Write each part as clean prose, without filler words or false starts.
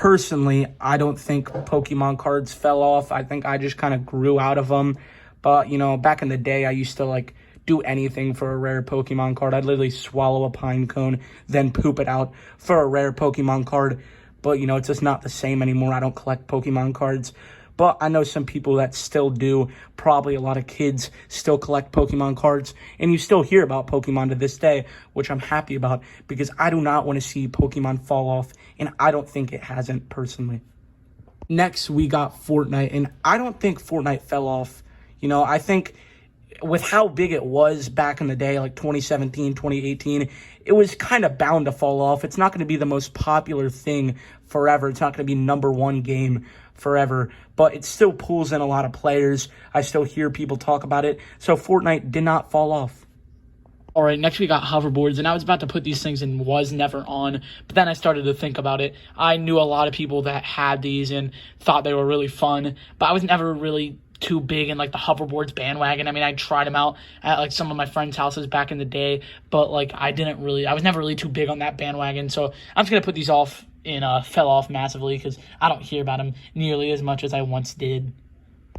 personally, I don't think Pokemon cards fell off. I think I just kind of grew out of them. But, back in the day, I used to, do anything for a rare Pokemon card. I'd literally swallow a pine cone, then poop it out for a rare Pokemon card. But, it's just not the same anymore. I don't collect Pokemon cards. But I know some people that still do. Probably a lot of kids still collect Pokemon cards. And you still hear about Pokemon to this day, which I'm happy about, because I do not want to see Pokemon fall off. And I don't think it hasn't, personally. Next, we got Fortnite. And I don't think Fortnite fell off. I think with how big it was back in the day, like 2017, 2018, it was kind of bound to fall off. It's not going to be the most popular thing forever. It's not going to be #1 game forever, but it still pulls in a lot of players. I still hear people talk about it. So Fortnite did not fall off. All right, next we got hoverboards, and I was about to put these things in was never on, but then I started to think about it. I knew a lot of people that had these and thought they were really fun, but I was never really too big in the hoverboards bandwagon. I mean, I tried them out at some of my friends' houses back in the day, but I was never really too big on that bandwagon. So I'm just gonna put these off and fell off massively because I don't hear about them nearly as much as I once did.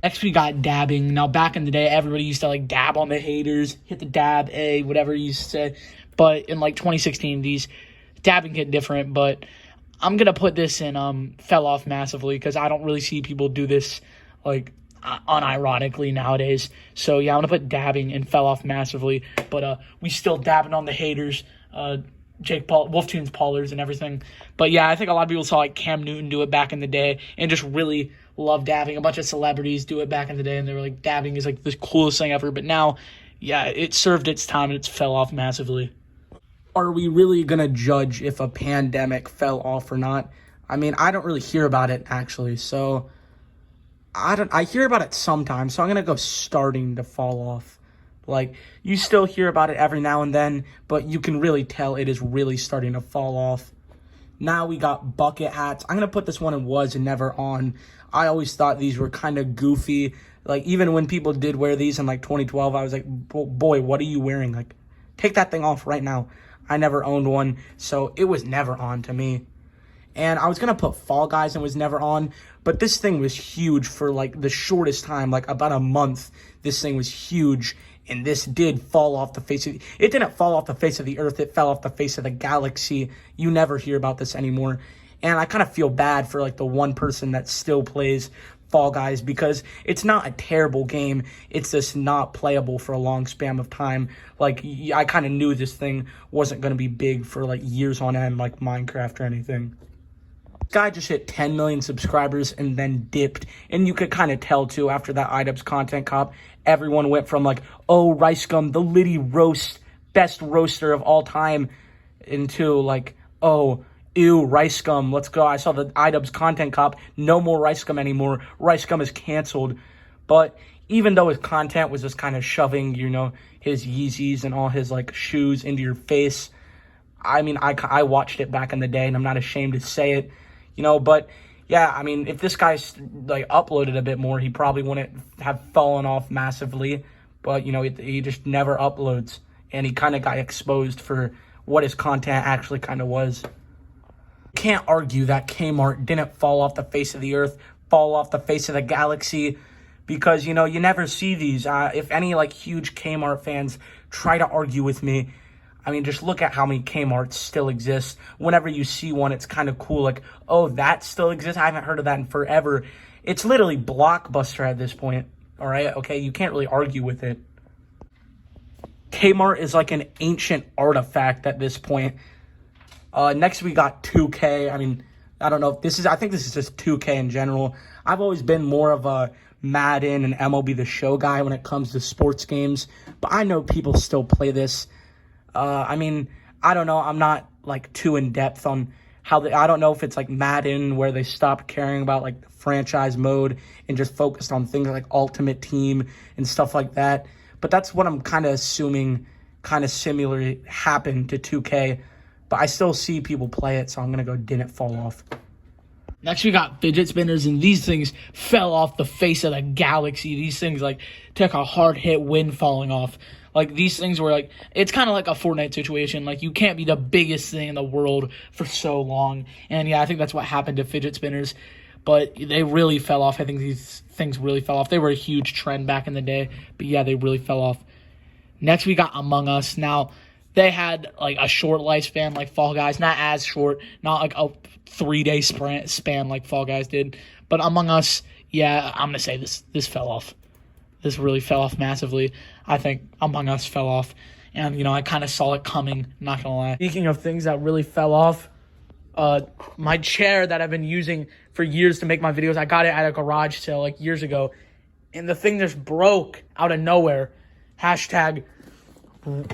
Next, we got dabbing. Now, back in the day, everybody used to dab on the haters, hit the dab, whatever you used to say. But in 2016, these dabbing hit different. But I'm gonna put this in fell off massively because I don't really see people do this unironically nowadays. So yeah, I'm gonna put dabbing and fell off massively, but we still dabbing on the haters, Jake Paul, Wolftunes Paulers and everything. But yeah, I think a lot of people saw Cam Newton do it back in the day and just really love dabbing. A bunch of celebrities do it back in the day and they were dabbing is the coolest thing ever. But now, yeah, it served its time and it fell off massively. Are we really gonna judge if a pandemic fell off or not? I mean, I don't really hear about it actually, so I hear about it sometimes, so I'm going to go starting to fall off. You still hear about it every now and then, but you can really tell it is really starting to fall off. Now we got bucket hats. I'm going to put this one in was and never on. I always thought these were kind of goofy. Even when people did wear these in 2012, I was like, boy, what are you wearing? Take that thing off right now. I never owned one, so it was never on to me. And I was going to put Fall Guys and was never on, but this thing was huge for the shortest time, about a month. This thing was huge, and this did fall off the face of it didn't fall off the face of the earth, it fell off the face of the galaxy. You never hear about this anymore. And I kind of feel bad for the one person that still plays Fall Guys because it's not a terrible game. It's just not playable for a long span of time. I kind of knew this thing wasn't going to be big for years on end like Minecraft or anything. Guy just hit 10 million subscribers and then dipped, and you could kind of tell too after that iDubbbz content cop, everyone went from oh, RiceGum, the Liddy roast, best roaster of all time, into oh, ew, RiceGum, let's go. I saw the iDubbbz content cop, no more RiceGum anymore, RiceGum is canceled. But even though his content was just kind of shoving his Yeezys and all his shoes into your face, I mean, I watched it back in the day and I'm not ashamed to say it. But yeah, I mean, if this guy uploaded a bit more, he probably wouldn't have fallen off massively. But he just never uploads, and he kind of got exposed for what his content actually kind of was. Can't argue that Kmart didn't fall off the face of the earth, fall off the face of the galaxy, because you never see these. If any huge Kmart fans try to argue with me, I mean, just look at how many Kmarts still exist. Whenever you see one, it's kind of cool. Oh, that still exists? I haven't heard of that in forever. It's literally Blockbuster at this point. All right? Okay, you can't really argue with it. Kmart is an ancient artifact at this point. Next, we got 2K. I mean, I don't know if I think this is just 2K in general. I've always been more of a Madden and MLB The Show guy when it comes to sports games. But I know people still play this. I mean, I don't know. I'm not too in depth on how I don't know if it's Madden where they stopped caring about the franchise mode and just focused on things like Ultimate Team and stuff like that. But that's what I'm kind of assuming kind of similarly happened to 2K. But I still see people play it, so I'm going to go didn't fall off. Next, we got fidget spinners, and these things fell off the face of the galaxy. These things, like, took a hard hit wind falling off. Like, these things were, like, it's kind of like a Fortnite situation. Like, you can't be the biggest thing in the world for so long. And, yeah, I think that's what happened to fidget spinners. But they really fell off. I think these things really fell off. They were a huge trend back in the day. But, yeah, they really fell off. Next, we got Among Us. Now, they had, like, a short lifespan like Fall Guys. Not as short. Not, like, a 3-day span like Fall Guys did. But Among Us, yeah, I'm going to say this fell off. This really fell off massively. I think Among Us fell off. And, I kind of saw it coming, not going to lie. Speaking of things that really fell off, my chair that I've been using for years to make my videos, I got it at a garage sale, like, years ago. And the thing just broke out of nowhere. Hashtag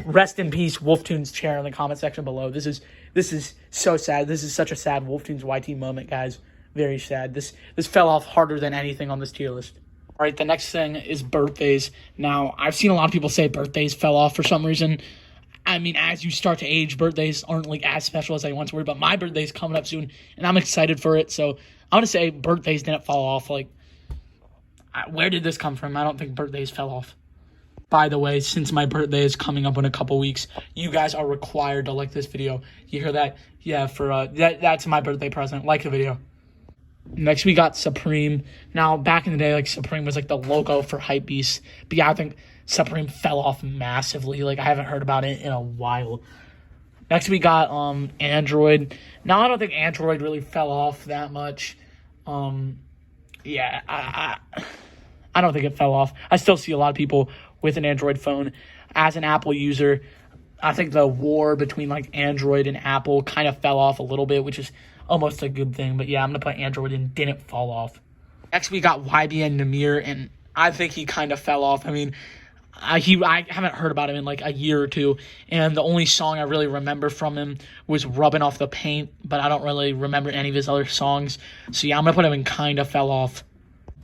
rest in peace, Wolftoon's chair in the comment section below. This is so sad. This is such a sad Wolftoon's YT moment, guys. Very sad. This fell off harder than anything on this tier list. All right, the next thing is birthdays. Now, I've seen a lot of people say birthdays fell off for some reason. I mean, as you start to age, birthdays aren't, like, as special as they once were, but my birthday's coming up soon, and I'm excited for it. So I'm going to say birthdays didn't fall off. Like, where did this come from? I don't think birthdays fell off. By the way, since my birthday is coming up in a couple weeks, you guys are required to like this video. You hear that? Yeah, that's my birthday present. Like the video. Next, we got Supreme. Now, back in the day, like, Supreme was, like, the logo for Hypebeast. But, yeah, I think Supreme fell off massively. Like, I haven't heard about it in a while. Next, we got Android. Now, I don't think Android really fell off that much. Yeah, I don't think it fell off. I still see a lot of people with an Android phone. As an Apple user, I think the war between, like, Android and Apple kind of fell off a little bit, which is almost a good thing. But, yeah, I'm going to put Android in. Didn't fall off. Next, we got YBN Nahmir, and I think he kind of fell off. I mean, I haven't heard about him in, like, a year or two, and the only song I really remember from him was Rubbing Off the Paint, but I don't really remember any of his other songs. So, yeah, I'm going to put him in kind of fell off.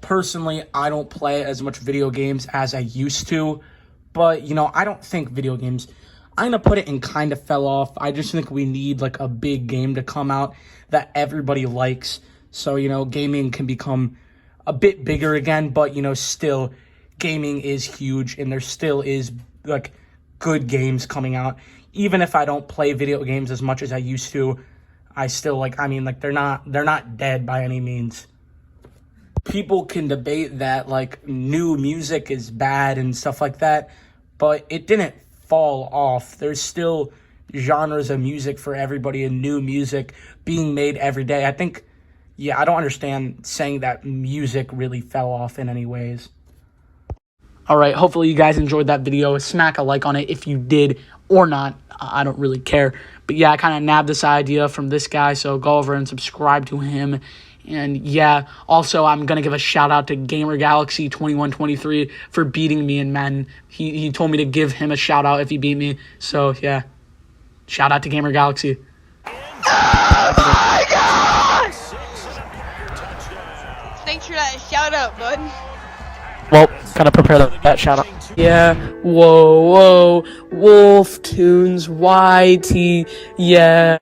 Personally, I don't play as much video games as I used to, but, I don't think video games, I'm going to put it in kind of fell off. I just think we need, like, a big game to come out that everybody likes, so, gaming can become a bit bigger again, but, still, gaming is huge, and there still is, like, good games coming out. Even if I don't play video games as much as I used to, I still, they're not dead by any means. People can debate that, like, new music is bad and stuff like that, but it didn't fall off. There's still genres of music for everybody and new music being made every day. I think, I don't understand saying that music really fell off in any ways. All right, hopefully you guys enjoyed that video. Smack a like on it if you did or not. I don't really care. But, yeah, I kind of nabbed this idea from this guy, so go over and subscribe to him. And, yeah, also I'm going to give a shout-out to Gamer Galaxy 2123 for beating me in Madden. He told me to give him a shout-out if he beat me. So, yeah, shout-out to Gamer Galaxy. Oh, my God! Thanks for that shout-out, bud. Well, gotta prepare that shout-out. Yeah, whoa, Wolftoons, YT, yeah.